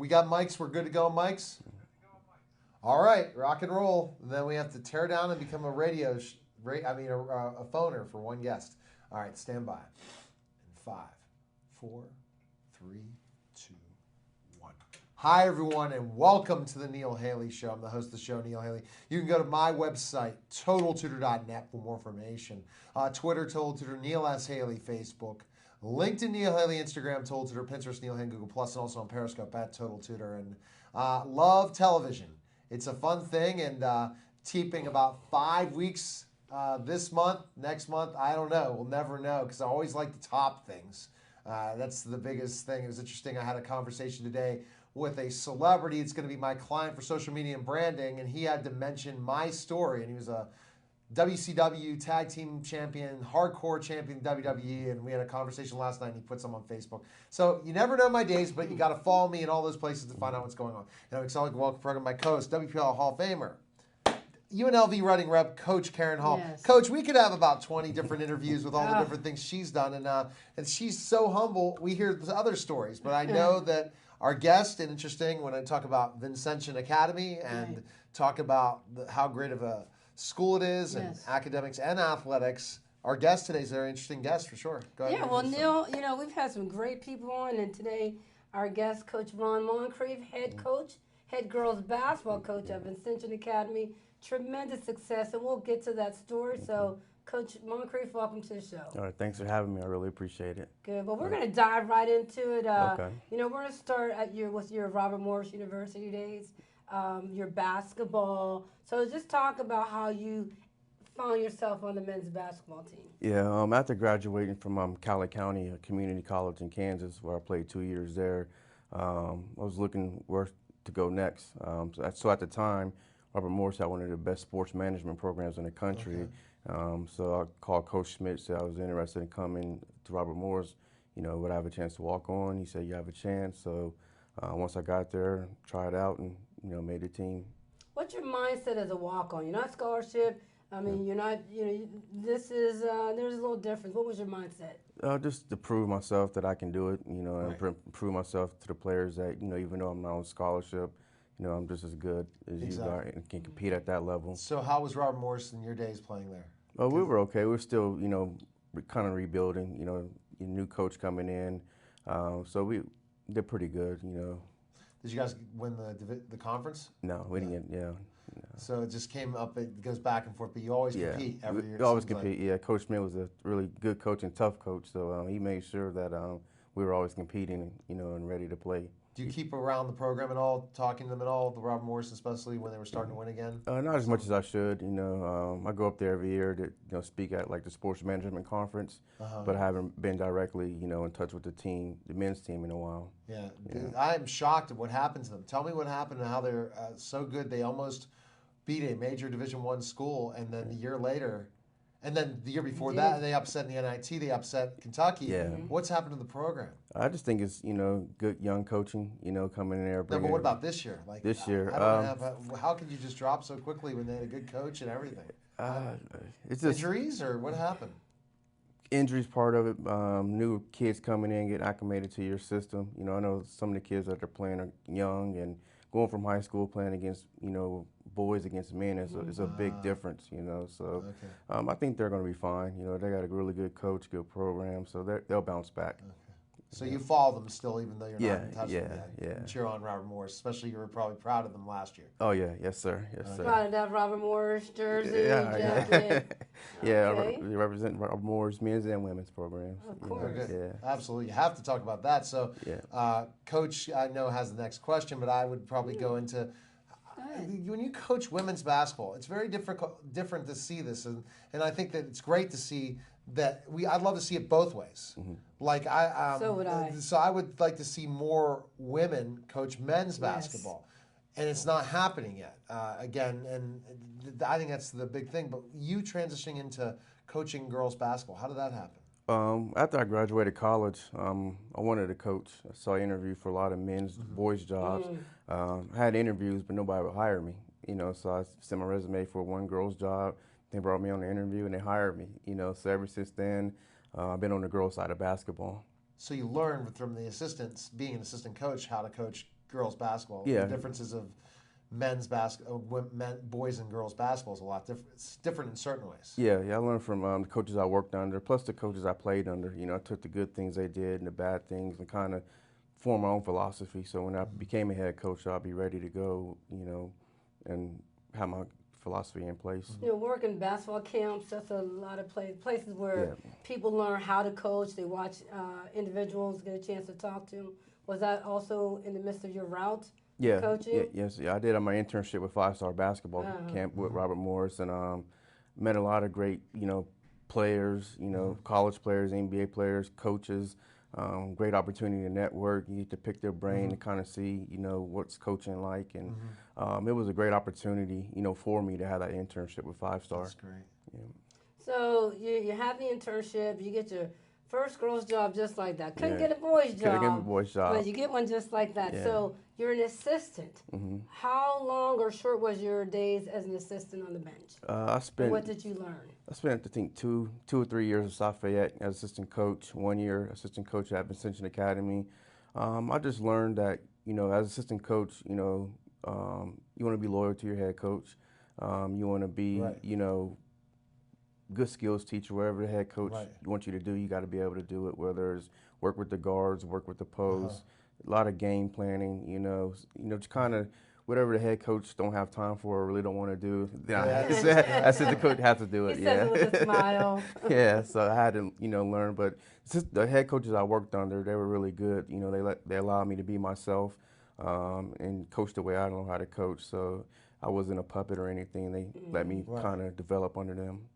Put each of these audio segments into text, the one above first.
We got mics. We're good to go, mics. All right, rock and roll. And then we have to tear down and become a a phoner for one guest. All right, stand by. In 5, 4, 3, 2, 1. Hi, everyone, and welcome to the Neil Haley Show. I'm the host of the show, Neil Haley. You can go to my website, TotalTutor.net, for more information. Twitter, Total Tutor, Neil S. Haley, Facebook. LinkedIn, Neil Haley, Instagram, Total Tutor, Pinterest, Neil Haley, Google+, and also on Periscope at Total Tutor. And love television. It's a fun thing, and keeping about 5 weeks this month, next month, I don't know. We'll never know, because I always like to top things. That's the biggest thing. It was interesting. I had a conversation today with a celebrity. It's going to be my client for social media and branding, and he had to mention my story, and he was a WCW tag team champion, hardcore champion, WWE, and we had a conversation last night, and he put some on Facebook. So you never know my days, but you got to follow me in all those places to find out what's going on. And I'm excited to welcome program my co-host, WPL Hall of Famer, UNLV running rep, Coach Karen Hall. Yes. Coach, we could have about 20 different interviews with all the different things she's done, and she's so humble. We hear the other stories, but I know that our guest, and interesting when I talk about Vincentian Academy and talk about how great of a school it is, and academics and athletics. Our guest today is a very interesting guest for sure. Go ahead. Yeah, well, Neil, we've had some great people on, and today our guest, Coach Vaughn Moncrief, head coach, head girls basketball coach at Vincentian Academy. Tremendous success, and we'll get to that story. So, Coach Moncrief, welcome to the show. All right, thanks for having me. I really appreciate it. Good. Well, we're going to dive right into it. Okay. We're going to start with your Robert Morris University days, your basketball. So just talk about how you found yourself on the men's basketball team. Yeah, after graduating from Cowley County Community College in Kansas, where I played 2 years there, I was looking where to go next. So at the time, Robert Morris had one of the best sports management programs in the country. So I called Coach Schmidt, said I was interested in coming to Robert Morris. Would I have a chance to walk on? He said, you have a chance. So once I got there, tried out and, made the team. What's your mindset as a walk-on? You're not scholarship. I mean, you're not, this is, there's a little difference. What was your mindset? Just to prove myself that I can do it, and prove myself to the players that, even though I'm not on scholarship, I'm just as good as you are and can compete at that level. So how was Robert Morris in your days playing there? Oh, we were okay. We were still, kind of rebuilding, a new coach coming in. So we did pretty good, Did you guys win the conference? No, we didn't get, So it just came up, it goes back and forth, but you always compete every year. We always compete, Coach Smith was a really good coach and tough coach, so he made sure that we were always competing, and ready to play. Do you keep around the program at all, talking to them at all, the Robert Morris especially, when they were starting to win again? Not as much as I should, I go up there every year to speak at like the sports management conference, but I haven't been directly, in touch with the team, the men's team in a while. Yeah. I'm shocked at what happened to them. Tell me what happened and how they're so good. They almost beat a major Division I school, and then the year later, and then the year before that, they upset in the NIT. They upset Kentucky. Yeah. What's happened to the program? I just think it's good young coaching. Coming in there. No, but what about this year? Like this year, how could you just drop so quickly when they had a good coach and everything? It's just injuries, or what happened? Injuries part of it. New kids coming in, get acclimated to your system. I know some of the kids that are playing are young, and going from high school playing against boys against men is a big difference, So I think they're going to be fine. They got a really good coach, good program, so they'll bounce back. Okay. So you follow them still, even though you're not in touch with them. Yeah. Cheer on Robert Morris, especially you were probably proud of them last year. Oh yeah, yes sir. Proud of that Robert Morris jersey, jacket. Yeah, Okay. We represent Robert Morris men's and women's programs. Of course. Yeah, absolutely. You have to talk about that. So, Coach, I know has the next question, but I would probably go into when you coach women's basketball. It's very different to see this, and I think that it's great to see that I'd love to see it both ways. Like so would I. So I would like to see more women coach men's basketball, and it's not happening yet. Again, and I think that's the big thing. But you transitioning into coaching girls basketball, how did that happen? After I graduated college, I wanted to coach. So I interviewed for a lot of men's, boys' jobs. I had interviews, but nobody would hire me. So I sent my resume for one girl's job. They brought me on the interview and they hired me. So ever since then, I've been on the girls' side of basketball. So you learned from the assistants, being an assistant coach, how to coach girls basketball. Yeah. The differences of boys and girls basketball is a lot different. It's different in certain ways. Yeah, I learned from the coaches I worked under, plus the coaches I played under. You know, I took the good things they did and the bad things and kind of formed my own philosophy. So when I became a head coach, I'll be ready to go, you know, and have my philosophy in place. You know, working basketball camps, that's a lot of places where Yeah. people learn how to coach. They watch individuals, get a chance to talk to them. Was that also in the midst of your route? Yeah, Coaching? yes, I did my internship with Five Star Basketball Camp with Robert Morris, and met a lot of great, you know, players, you know, college players, NBA players, coaches. Great opportunity to network. You get to pick their brain to kind of see, you know, what's coaching like, and it was a great opportunity, you know, for me to have that internship with Five Star. That's great. Yeah. So you have the internship, you get your first girl's job just like that. Couldn't Yeah. get a boy's job. Couldn't get a boy's job. But you get one just like that. Yeah. So you're an assistant. Mm-hmm. How long or short was your days as an assistant on the bench? I And spent what did you learn? I spent, I think, two or 3 years at South Fayette as assistant coach, 1 year assistant coach at Vincentian Academy. I just learned that, you know, as assistant coach, you know, you want to be loyal to your head coach. You want to be, Right. you know, good skills teacher, wherever the head coach Right. wants you to do, you got to be able to do it, whether it's work with the guards, work with the posts, a lot of game planning, you know, just kind of whatever the head coach don't have time for or really don't want to do, that's it, the coach has to do it. He Yeah. says it with a smile. Yeah, so I had to, you know, learn. But it's just the head coaches I worked under, they were really good. You know, they allowed me to be myself and coach the way I know how to coach. So I wasn't a puppet or anything. They let me Right. kind of develop under them.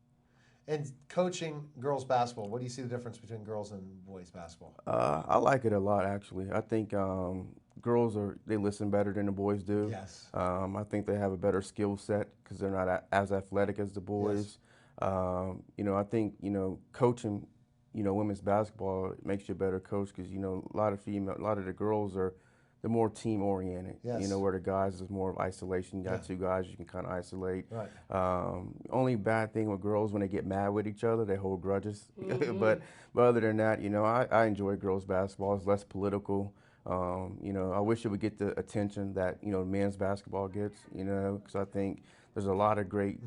And coaching girls basketball, what do you see the difference between girls and boys basketball? I like it a lot, actually. I think girls they listen better than the boys do. Yes. I think they have a better skill set because they're not as athletic as the boys. You know, I think, you know, coaching, you know, women's basketball, it makes you a better coach because, you know, a lot of the girls they're more team oriented. Yes. You know, where the guys is more of isolation. You got Yeah. two guys you can kind of isolate. Right. Only bad thing with girls when they get mad with each other, they hold grudges. but other than that, you know, I enjoy girls basketball. It's less political. You know, I wish it would get the attention that, you know, men's basketball gets. You know, because I think there's a lot of great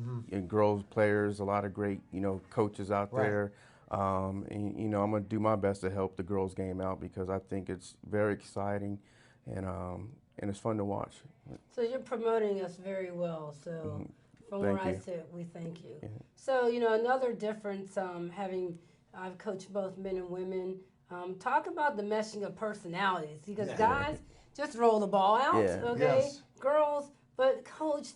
girls players, a lot of great, you know, coaches out Right. there. And, you know, I'm going to do my best to help the girls game out because I think it's very exciting and it's fun to watch. So you're promoting us very well. So from where Thank I you. sit, we thank you. Yeah. So, you know, another difference, I've coached both men and women. Talk about the meshing of personalities because Yeah. guys just roll the ball out, Yeah. okay? Yes. Girls, but coach,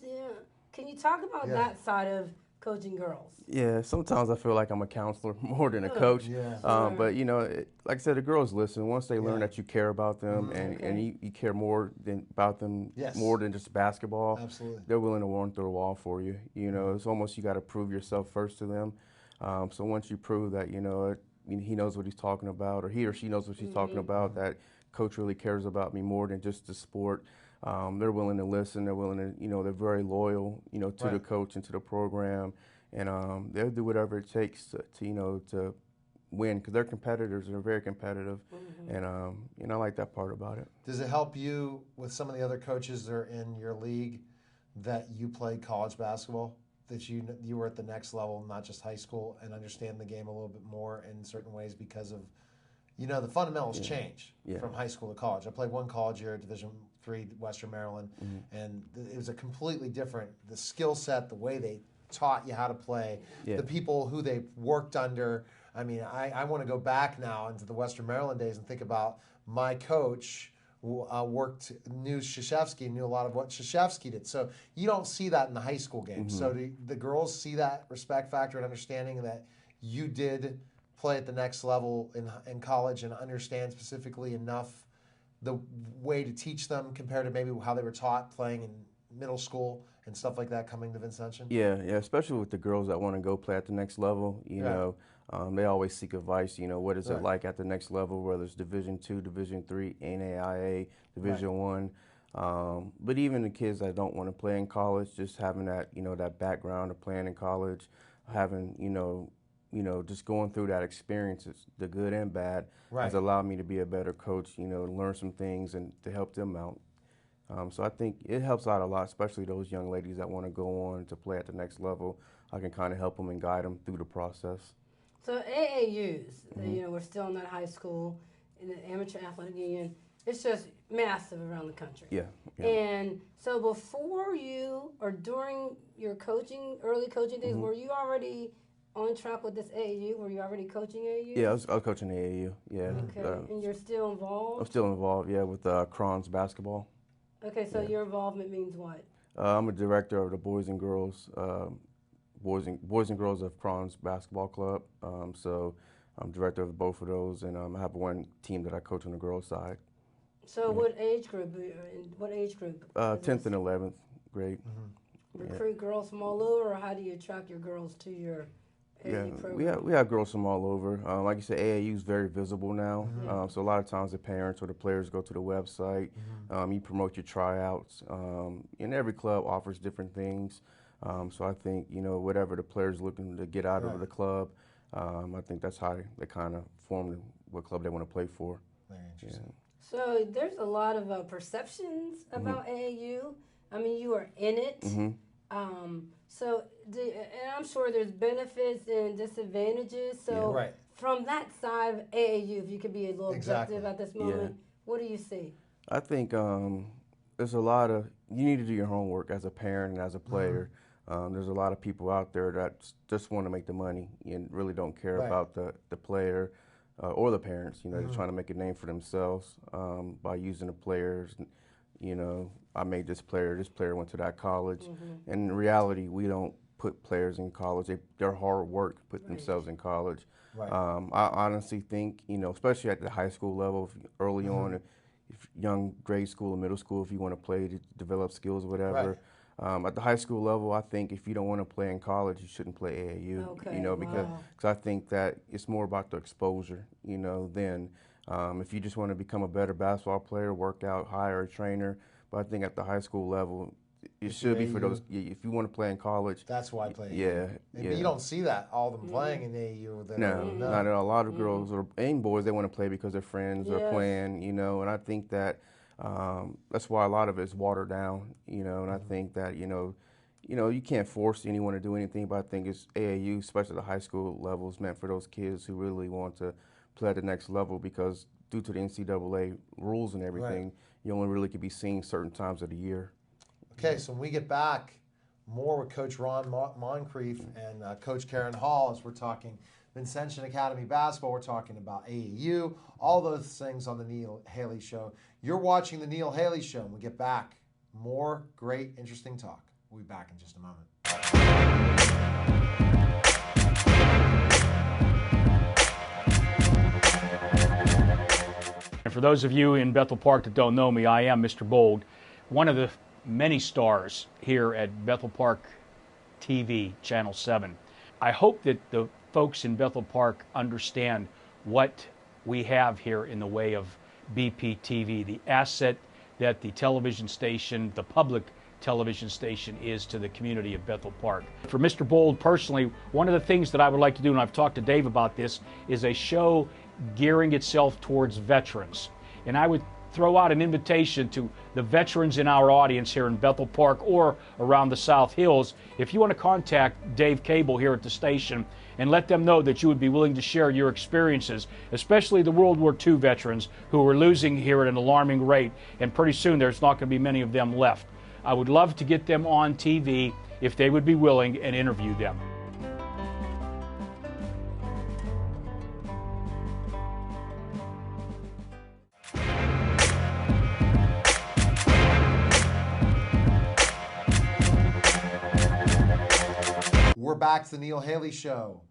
can you talk about Yeah. that side of coaching girls? Yeah, sometimes I feel like I'm a counselor more than a coach. Yeah. Sure. But, you know, like I said, the girls listen. Once they learn Yeah. that you care about them and Okay. you care more about them, Yes. more than just basketball, Absolutely. they're willing to run through a wall for you. You know, it's almost you got to prove yourself first to them. So once you prove that, you know, he knows what he's talking about or he or she knows what she's talking about, that coach really cares about me more than just the sport, they're willing to listen. They're willing to, you know, they're very loyal, you know, to the Right. coach and to the program. And they'll do whatever it takes to you know, to win because they're competitors. They're very competitive. And, you know, I like that part about it. Does it help you with some of the other coaches that are in your league that you played college basketball, that you were at the next level, not just high school, and understand the game a little bit more in certain ways because of, you know, the fundamentals change from high school to college. I played one college year at Division III, Western Maryland, and it was a completely different, the skill set, the way they taught you how to play, the people who they worked under. I mean, I want to go back now into the Western Maryland days and think about my coach knew Krzyzewski, knew a lot of what Krzyzewski did. So you don't see that in the high school game. So do the girls see that respect factor and understanding that you did play at the next level in college and understand specifically enough the way to teach them compared to maybe how they were taught playing in middle school and stuff like that coming to Vincentian? Yeah, especially with the girls that want to go play at the next level. You know, they always seek advice. You know, what is it like at the next level, whether it's Division II, Division III, NAIA, Division I. But even the kids that don't want to play in college, just having that, you know, that background of playing in college, having, you know, just going through that experience, the good and bad, has allowed me to be a better coach. You know, learn some things and to help them out. So I think it helps out a lot, especially those young ladies that want to go on to play at the next level. I can kind of help them and guide them through the process. So AAUs, we're still in that high school, in the Amateur Athletic Union. It's just massive around the country. Yeah. And so before you or during your early coaching days, were you already on track with this AAU? Were you already coaching AAU? Yeah, I was coaching AAU. Yeah. Okay. And you're still involved? I'm still involved. Yeah, with Crons basketball. Okay, so your involvement means what? I'm a director of the boys and girls of Crons basketball club. So I'm director of both of those, and I have one team that I coach on the girls side. So what age group? 10th and 11th grade. Recruit girls from all over, or how do you attract your girls to your AAU program? We have girls from all over. Like you said, AAU is very visible now. So a lot of times the parents or the players go to the website. You promote your tryouts. And every club offers different things. So I think, whatever the players looking to get out of the club, I think that's how they kind of form what club they want to play for. Very interesting. So there's a lot of perceptions about AAU. I mean, you are in it. And I'm sure there's benefits and disadvantages. So from that side of AAU, if you could be a little objective at this moment, what do you see? I think there's a lot of, you need to do your homework as a parent and as a player. There's a lot of people out there that just want to make the money and really don't care about the player or the parents. They're trying to make a name for themselves by using the players. I made this player went to that college. And in reality, we don't put players in college. Their hard work put themselves in college. I honestly think, especially at the high school level, early on, if young grade school and middle school, if you want to play to develop skills or whatever. At the high school level, I think if you don't want to play in college, you shouldn't play AAU. Because I think that it's more about the exposure, than if you just want to become a better basketball player, work out, hire a trainer. But I think at the high school level, it should be for those. If you want to play in college, that's why I play. But you don't see that all of them playing in AAU. No, not at all. A lot of girls and boys, they want to play because their friends are playing. And I think that. That's why a lot of it is watered down, and I think that, you can't force anyone to do anything, but I think it's AAU, especially the high school level, is meant for those kids who really want to play at the next level because due to the NCAA rules and everything, you only really could be seen certain times of the year. Okay, so when we get back, more with Coach Ron Moncrief and Coach Karen Hall as we're talking Vincentian Academy basketball. We're talking about AAU, all those things on the Neil Haley Show. You're watching the Neil Haley Show. When we get back, more great, interesting talk. We'll be back in just a moment. And for those of you in Bethel Park that don't know me, I am Mr. Bold, one of the many stars here at Bethel Park TV, Channel 7. I hope that the folks in Bethel Park understand what we have here in the way of BPTV, the asset that the television station, the public television station, is to the community of Bethel Park. For Mr. Bold personally, one of the things that I would like to do, and I've talked to Dave about this, is a show gearing itself towards veterans. And I would throw out an invitation to the veterans in our audience here in Bethel Park or around the South Hills. If you want to contact Dave Cable here at the station and let them know that you would be willing to share your experiences, especially the World War II veterans who are losing here at an alarming rate, and pretty soon there's not going to be many of them left. I would love to get them on TV if they would be willing and interview them. We're back to the Neil Haley Show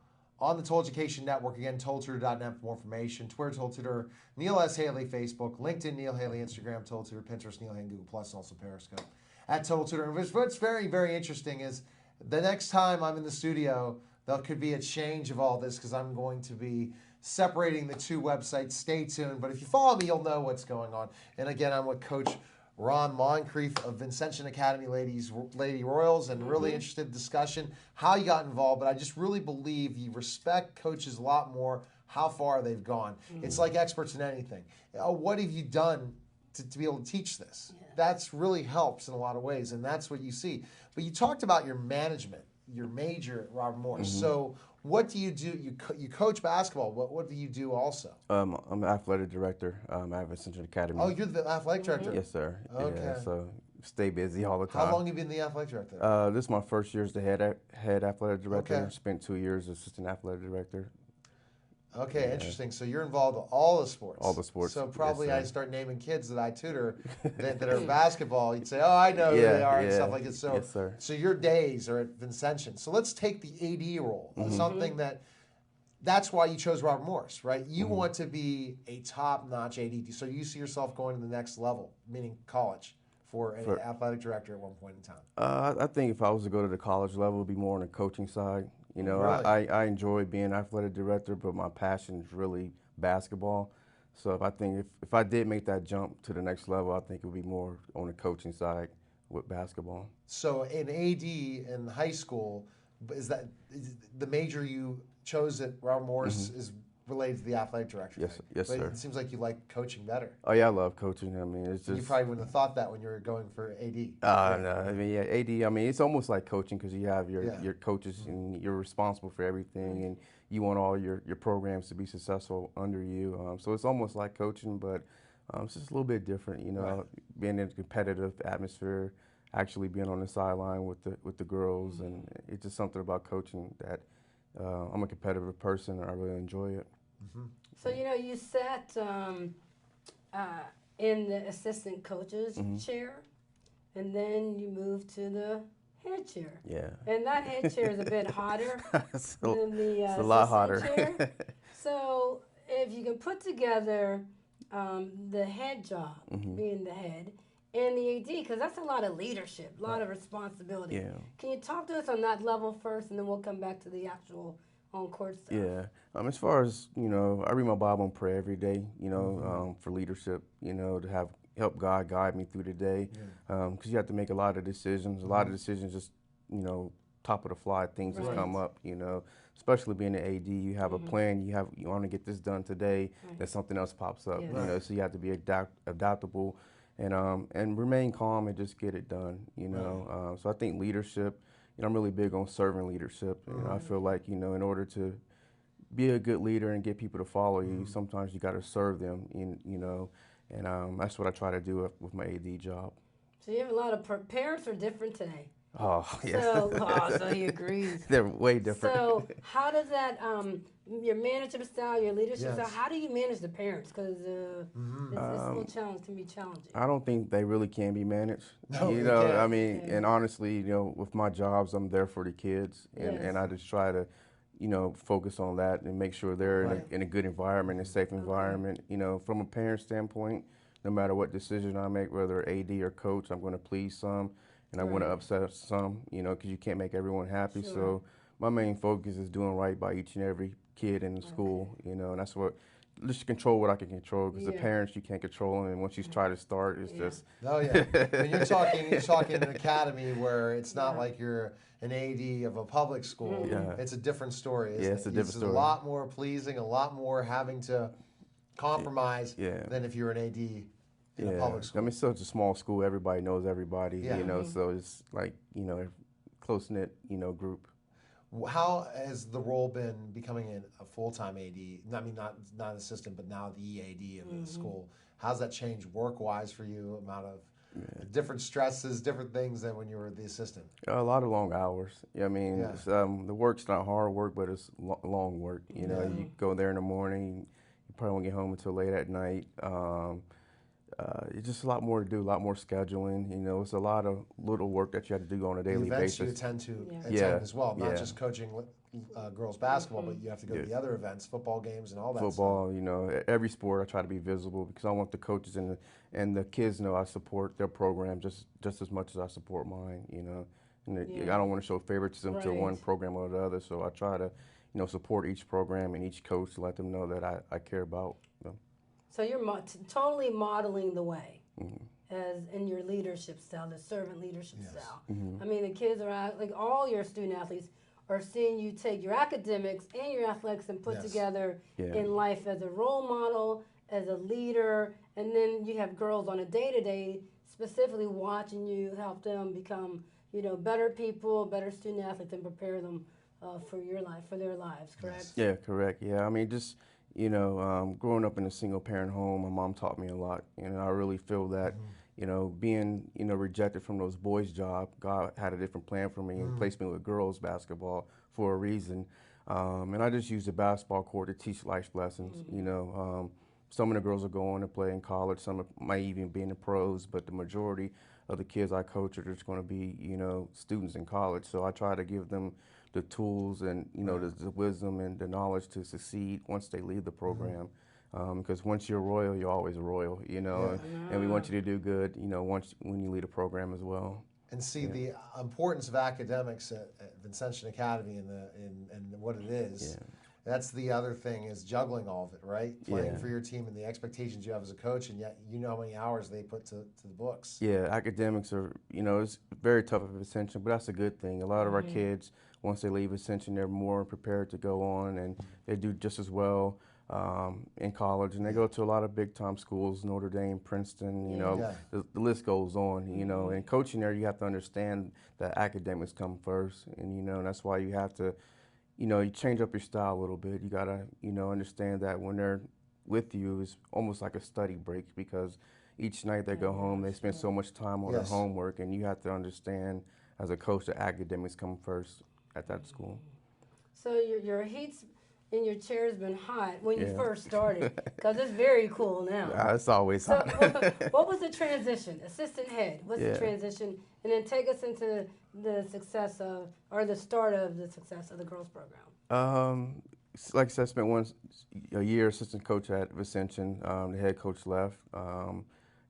on the Total Education Network. Again, TotalTutor.net for more information. Twitter, TotalTutor, Neil S. Haley, Facebook, LinkedIn, Neil Haley, Instagram, TotalTutor, Pinterest, Neil Haley, Google+, and also Periscope at TotalTutor. And what's very, very interesting is the next time I'm in the studio, there could be a change of all this because I'm going to be separating the two websites. Stay tuned. But if you follow me, you'll know what's going on. And again, I'm with Coach Ron Moncrief of Vincentian Academy Lady Royals, and really interested in discussion, how you got involved. But I just really believe you respect coaches a lot more, how far they've gone. It's like experts in anything. What have you done to be able to teach this. That's really helps in a lot of ways, and that's what you see. But you talked about your management, your major at Robert Morris. So what do? You coach basketball. What do you do also? I'm an athletic director at Ascension Academy. Oh, you're the athletic director. Yes, sir. Okay. Yeah, so stay busy all the time. How long have you been the athletic director? This is my first year as the head athletic director. Okay. Spent 2 years as assistant athletic director. Okay, interesting. So you're involved in all the sports. All the sports. So Yes, probably sir. I start naming kids that I tutor that are basketball. You'd say, "Oh, I know who they are," and stuff like that. So, Yes, sir. so your days are at Vincentian. So let's take the AD role. Something that's why you chose Robert Morris, right? You want to be a top-notch AD. So you see yourself going to the next level, meaning college, for an athletic director at one point in time. I think if I was to go to the college level, it'd be more on the coaching side. You know, Really? I enjoy being athletic director, but my passion is really basketball. So if I did make that jump to the next level, I think it would be more on the coaching side with basketball. So in AD in high school, is the major you chose at Robert Morris is related to the athletic director? Yes, thing? yes, But sir. It seems like you like coaching better. Oh yeah, I love coaching. I mean, it's just You probably wouldn't have thought that when you were going for AD. no, I mean, yeah, AD. I mean, it's almost like coaching because you have your coaches and you're responsible for everything, and you want all your programs to be successful under you. So it's almost like coaching, but it's just a little bit different. You know, being in a competitive atmosphere, actually being on the sideline with the girls, and it's just something about coaching that I'm a competitive person, and I really enjoy it. So you sat in the assistant coach's chair, and then you moved to the head chair. Yeah. And that head chair is a bit hotter it's than the a lot hotter. assistant chair. So if you can put together the head job, being the head, and the AD, because that's a lot of leadership, a lot of responsibility. Yeah. Can you talk to us on that level first, and then we'll come back to the actual on-court stuff? Yeah. As far as, I read my Bible and pray every day, for leadership, to help God guide me through the day. Because you have to make a lot of decisions. A lot of decisions just, top of the fly, things just come up, especially being an AD. You have a plan, you want to get this done today, then something else pops up, so you have to be adaptable and remain calm and just get it done, So I think leadership, I'm really big on servant leadership. I feel like, in order to be a good leader and get people to follow you, sometimes you got to serve them, and that's what I try to do with my AD job. So you have a lot of parents are different today. Oh, yeah. So he agrees. They're way different. So how does that, your management style, your leadership style, Yes. how do you manage the parents? Because can be challenging. I don't think they really can be managed. No, they I can't. mean, and honestly, with my jobs, I'm there for the kids, and I just try to, focus on that and make sure they're in a good environment, a safe environment. From a parent standpoint, no matter what decision I make, whether AD or coach, I'm going to please some, and I'm going to upset some, because you can't make everyone happy. Sure. So my main focus is doing right by each and every kid in the school, and that's what. Just control what I can control, because the parents you can't control, and once you try to start, it's just. Oh yeah, and you're talking an academy where it's not like you're an AD of a public school. Yeah. It's a different story. Isn't it's a it? different story. A lot more pleasing, a lot more having to compromise than if you're an AD in a public school. I mean, it's such a small school. Everybody knows everybody. So it's like close knit group. How has the role been becoming a full-time AD? I mean, not assistant, but now the EAD of the school. How's that changed work-wise for you? Amount of different stresses, different things than when you were the assistant. A lot of long hours. I mean, it's, the work's not hard work, but it's long work. You go there in the morning, you probably won't get home until late at night. It's just a lot more to do, a lot more scheduling. It's a lot of little work that you have to do on a daily events basis. you attend as well, not just coaching girls basketball, but you have to go to the other events, football games and all that Football, every sport I try to be visible, because I want the coaches and the kids know I support their program just as much as I support mine. And I don't want to show favoritism to one program or the other, so I try to support each program and each coach to let them know that I care about them. So you're totally modeling the way as in your leadership style, the servant leadership style. I mean, the kids are like all your student athletes are seeing you take your academics and your athletics and put together in life as a role model as a leader, and then you have girls on a day-to-day specifically watching you help them become, better people, better student athletes, and prepare them for your life, for their lives, correct? Yeah, correct. Yeah, I mean, just growing up in a single parent home, my mom taught me a lot, and I really feel that, being rejected from those boys' job, God had a different plan for me and placed me with girls basketball for a reason, and I just used the basketball court to teach life lessons. Some of the girls are going to play in college, some might even be in the pros, but the majority of the kids I coach are just going to be, students in college. So I try to give them the tools and, the wisdom and the knowledge to succeed once they leave the program. Because once you're royal, you're always a royal, and we want you to do good, when you lead a program as well. And see the importance of academics at Vincentian Academy and what it is. Yeah. That's the other thing, is juggling all of it, right? Playing Yeah. for your team and the expectations you have as a coach, and yet you know how many hours they put to the books. Yeah, academics are, it's very tough at Ascension, but that's a good thing. A lot of our kids, once they leave Ascension, they're more prepared to go on, and they do just as well in college. And they go to a lot of big-time schools, Notre Dame, Princeton, Yeah. the list goes on, And coaching there, you have to understand that academics come first, and, and that's why you have to, you change up your style a little bit. You got to, understand that when they're with you, it's almost like a study break, because each night they go home, they spend so much time on their Yes. homework, and you have to understand as a coach that academics come first at that school. So your heat's in your chair's been hot when you Yeah. first started, because it's very cool now. It's always So hot. what was the transition? Assistant head, what's the Yeah. transition? And then take us into the success of, or the start of the success of the girls program. Like I said, I spent a year assistant coach at Ascension. The head coach left,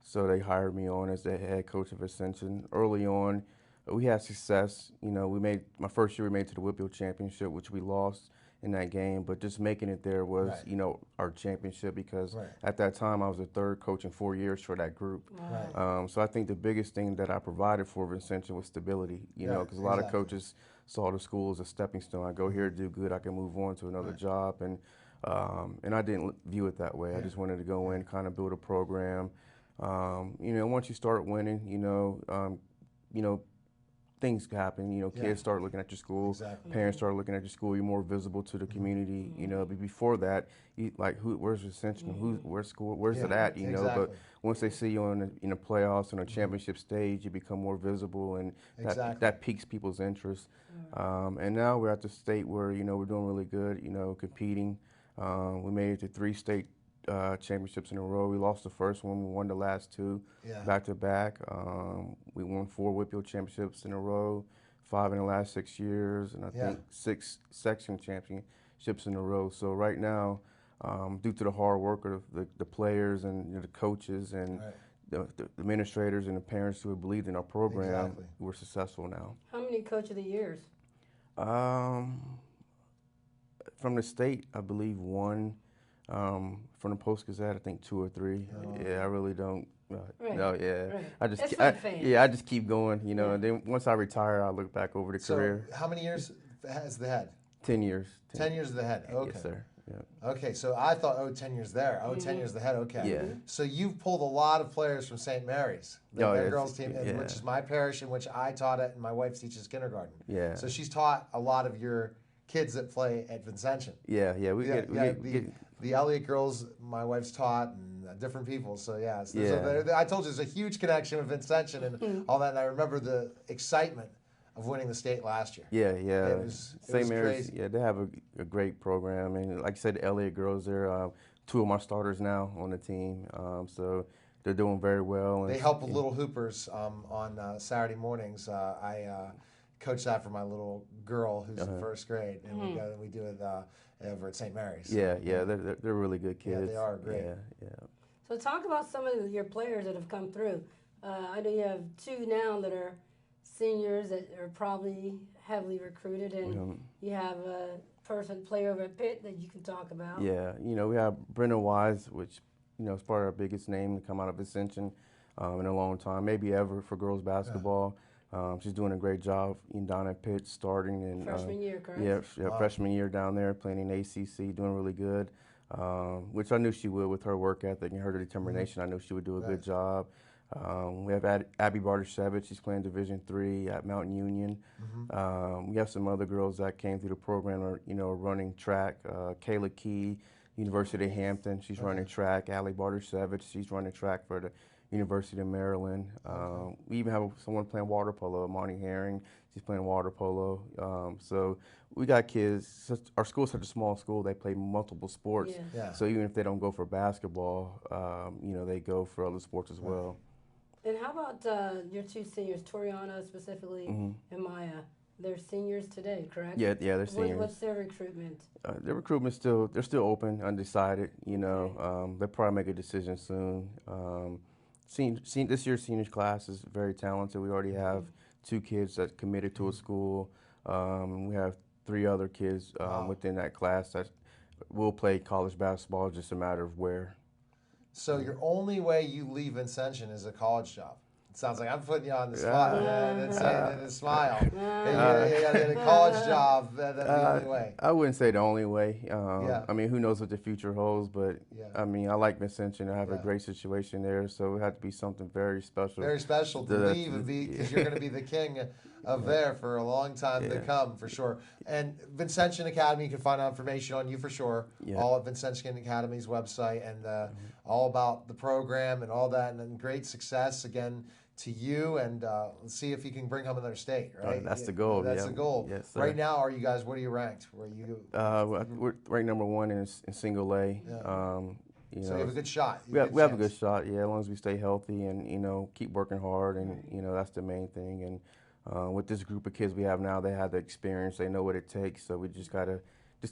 so they hired me on as the head coach of Ascension. Early on, we had success. My first year we made it to the Whitfield Championship, which we lost in that game, but just making it there was, Right. Our championship, because Right. at that time I was the third coach in 4 years for that group. Right. So I think the biggest thing that I provided for Ascension was stability, Yeah, because a lot of exactly. coaches saw the school as a stepping stone. I go here, do good, I can move on to another Right. job, and I didn't view it that way. I just wanted to go in, kind of build a program. Once you start winning, things happen. Yeah. Kids start looking at your school. Exactly. Parents start looking at your school. You're more visible to the community. But before that, where's Ascension? Where's school? Where's it Yeah, at? But exactly. once they see you in the playoffs and a championship stage, you become more visible, and Exactly. that piques people's interest. And now we're at the state where we're doing really good. Competing. We made it to 3 state championships in a row. We lost the first one. We won the last 2 Yeah. back to back. We won 4 Whitfield championships in a row, 5 in the last 6 years, and I Yeah. think 6 section championships in a row. So right now, due to the hard work of the players and the coaches and Right. the administrators and the parents who have believed in our program, Exactly. we're successful now. How many coach of the years? From the state, I believe 1. From the Post Gazette, I think 2 or 3. Oh. Yeah, I really don't. Right, No, yeah. right. I just It's keep, for the fans. yeah, I just keep going. Yeah. And then once I retire, I look back over the So career. how many years as the head? 10 years. 10 years as the head. Okay. Yes, sir. Yeah. Okay, so I thought, 10 years there. 10 years the head. Okay. Yeah. So you've pulled a lot of players from St. Mary's, Oh, their yeah. girls team, Yeah. which is my parish in which I taught at, and my wife teaches kindergarten. Yeah. So she's taught a lot of your kids that play at Vincentian. Yeah. We get The Elliott girls, my wife's taught, and different people. So yeah, Yeah. I told you there's a huge connection with Vincentian and all that. And I remember the excitement of winning the state last year. Yeah. It was St. Mary's, crazy. yeah, they have a great program. And like I said, the Elliott girls, they're 2 of my starters now on the team. So they're doing very well. And They help with Little Hoopers on Saturday mornings. I coach that for my little girl who's in first grade, and we go and we do it over at St. Mary's. Yeah. They're really good Yeah, kids. they are great. Yeah. So talk about some of your players that have come through. I know you have 2 now that are seniors that are probably heavily recruited, and you have a player over at Pitt that you can talk about. Yeah, we have Brenda Wise, which is probably our biggest name to come out of Ascension in a long time, maybe ever for girls basketball. She's doing a great job down at Pitt, starting in Freshman year, correct? Yeah, freshman year down there, playing in ACC, doing really good. which I knew she would with her work ethic and her determination. I knew she would do a good job. We have Abby Bartoshevich. She's playing Division III at Mountain Union. We have some other girls that came through the program, running track. Kayla Key, University of Hampton. She's running track. Allie Bartoshevich. She's running track for the University of Maryland. We even have someone playing water polo, Monty Herring. She's playing water polo. So we got kids. Our school's such a small school. They play multiple sports. Yeah. So even if they don't go for basketball, they go for other sports as well. And how about your two seniors, Toriana specifically and Maya? They're seniors today, correct? Yeah, they're seniors. What's their recruitment? Their recruitment's they're still open, undecided. They'll probably make a decision soon. This year's seniors class is very talented. We already have 2 kids that committed to a school. We have 3 other kids within that class that will play college basketball. Just a matter of where. So your only way you leave Vincentian is a college job. It sounds like I'm putting you on the spot and saying a smile. You got to get a college job. That's the only way. I wouldn't say the only way. I mean, who knows what the future holds? But I mean, I like Vincentian. I have a great situation there, so it had to be something very special. Very special to leave and be, because you're going to be the king of there for a long time to come, for sure. And Vincentian Academy, you can find out information on you for sure. All at Vincentian Academy's website, and all about the program and all that, and then great success again to you, and let's see if you can bring home another state, right? That's the goal. That's the goal. Yes, sir. Right now, what are you ranked? Where you? We're ranked #1 in single A. So you have a good shot. We have a good shot, as long as we stay healthy and keep working hard, and that's the main thing. And with this group of kids we have now, they have the experience, they know what it takes. So we just gotta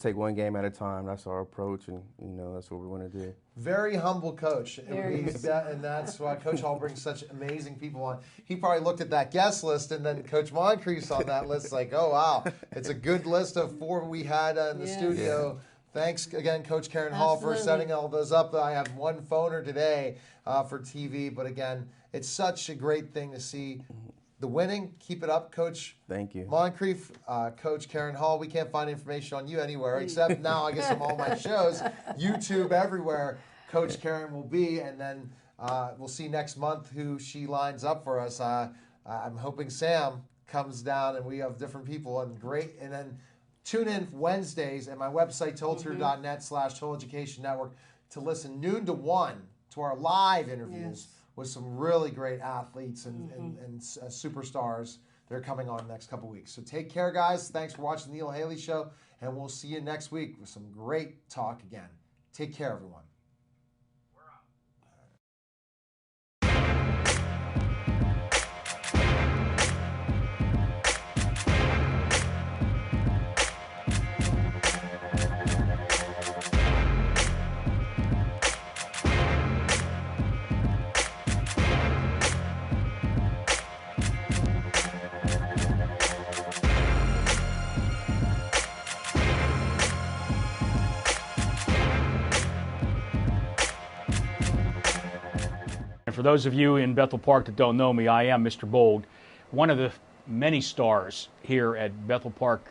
take one game at a time. That's our approach, and that's what we want to do. Very humble coach, and that's why Coach Hall brings such amazing people on. He probably looked at that guest list, and then Coach Moncrief's on that list, like, oh wow, it's a good list of 4 we had in the studio. Thanks again, Coach Karen Hall, for setting all those up. I have one phoner today for TV, but again, it's such a great thing to see. The winning, keep it up, Coach. Thank you. Moncrief, Coach Karen Hall. We can't find information on you anywhere except now, I guess, on all my shows, YouTube, everywhere. Coach Karen will be, and then we'll see next month who she lines up for us. I'm hoping Sam comes down, and we have different people, and great. And then tune in Wednesdays at my website, totaltour.net/Total Education Network, to listen noon to 1 to our live interviews with some really great athletes and superstars that are coming on the next couple weeks. So take care, guys. Thanks for watching the Neil Haley Show, and we'll see you next week with some great talk again. Take care, everyone. For those of you in Bethel Park that don't know me, I am Mr. Bold, one of the many stars here at Bethel Park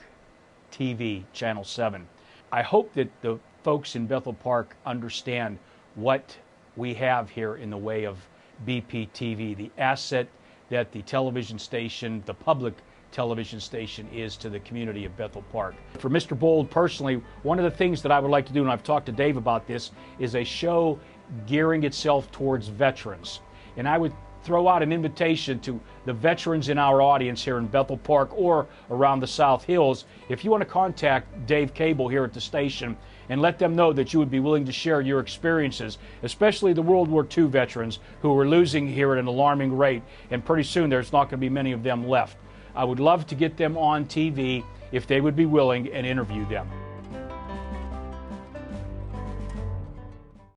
TV, Channel 7. I hope that the folks in Bethel Park understand what we have here in the way of BPTV, the asset that the television station, the public television station, is to the community of Bethel Park. For Mr. Bold personally, one of the things that I would like to do, and I've talked to Dave about this, is a show gearing itself towards veterans. And I would throw out an invitation to the veterans in our audience here in Bethel Park or around the South Hills. If you want to contact Dave Cable here at the station and let them know that you would be willing to share your experiences, especially the World War II veterans who are losing here at an alarming rate, and pretty soon there's not going to be many of them left. I would love to get them on TV if they would be willing and interview them.